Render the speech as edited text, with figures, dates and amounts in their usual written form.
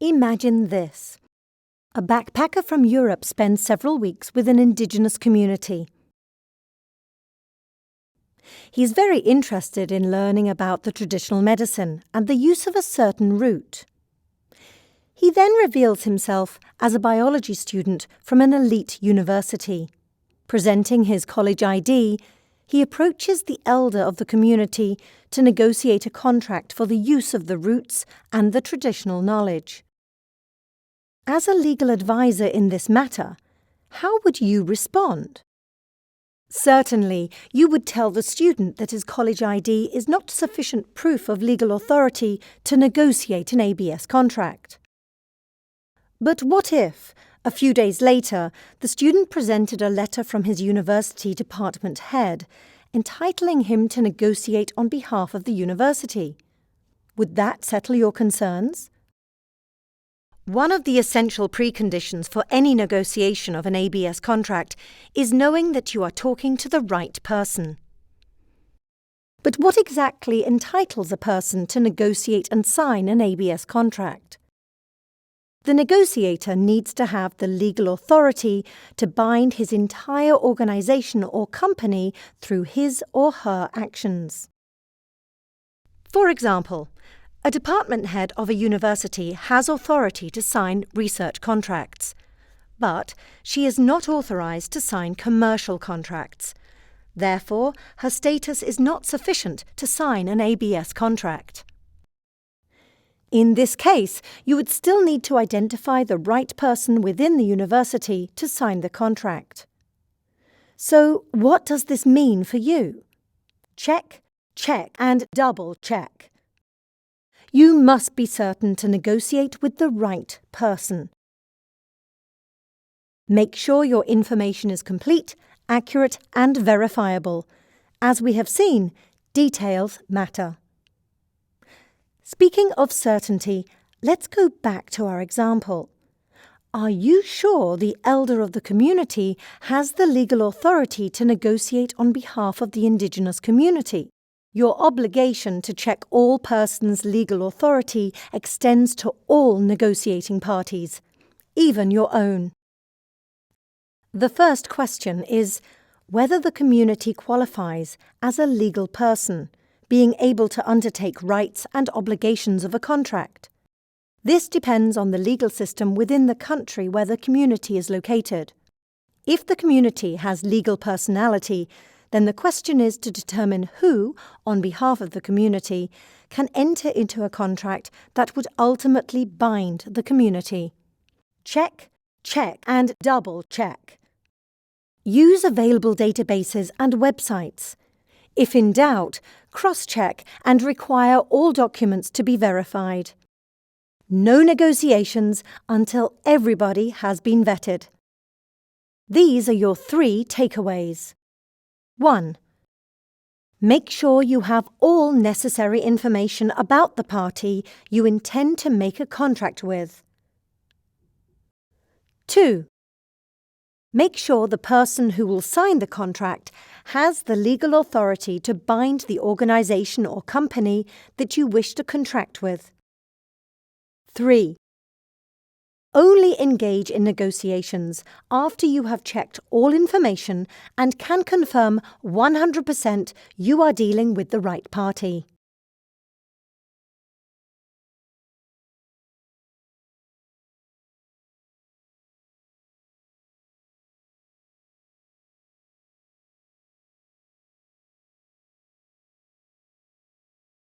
Imagine this. A backpacker from Europe spends several weeks with an indigenous community. He's very interested in learning about the traditional medicine and the use of a certain root. He then reveals himself as a biology student from an elite university. Presenting his college ID, he approaches the elder of the community to negotiate a contract for the use of the roots and the traditional knowledge. As a legal advisor in this matter, how would you respond? Certainly, you would tell the student that his college ID is not sufficient proof of legal authority to negotiate an ABS contract. But what if, a few days later, the student presented a letter from his university department head entitling him to negotiate on behalf of the university? Would that settle your concerns? One of the essential preconditions for any negotiation of an ABS contract is knowing that you are talking to the right person. But what exactly entitles a person to negotiate and sign an ABS contract? The negotiator needs to have the legal authority to bind his entire organization or company through his or her actions. For example, a department head of a university has authority to sign research contracts, but she is not authorized to sign commercial contracts. Therefore, her status is not sufficient to sign an ABS contract. In this case, you would still need to identify the right person within the university to sign the contract. So, what does this mean for you? Check, check, and double check. You must be certain to negotiate with the right person. Make sure your information is complete, accurate, and verifiable. As we have seen, details matter. Speaking of certainty, let's go back to our example. Are you sure the elder of the community has the legal authority to negotiate on behalf of the indigenous community? Your obligation to check all persons' legal authority extends to all negotiating parties, even your own. The first question is whether the community qualifies as a legal person, being able to undertake rights and obligations of a contract. This depends on the legal system within the country where the community is located. If the community has legal personality, then the question is to determine who, on behalf of the community, can enter into a contract that would ultimately bind the community. Check, check, and double check. Use available databases and websites. If in doubt, cross-check and require all documents to be verified. No negotiations until everybody has been vetted. These are your 3 takeaways. 1. Make sure you have all necessary information about the party you intend to make a contract with. 2. Make sure the person who will sign the contract has the legal authority to bind the organization or company that you wish to contract with. 3. Only engage in negotiations after you have checked all information and can confirm 100% you are dealing with the right party.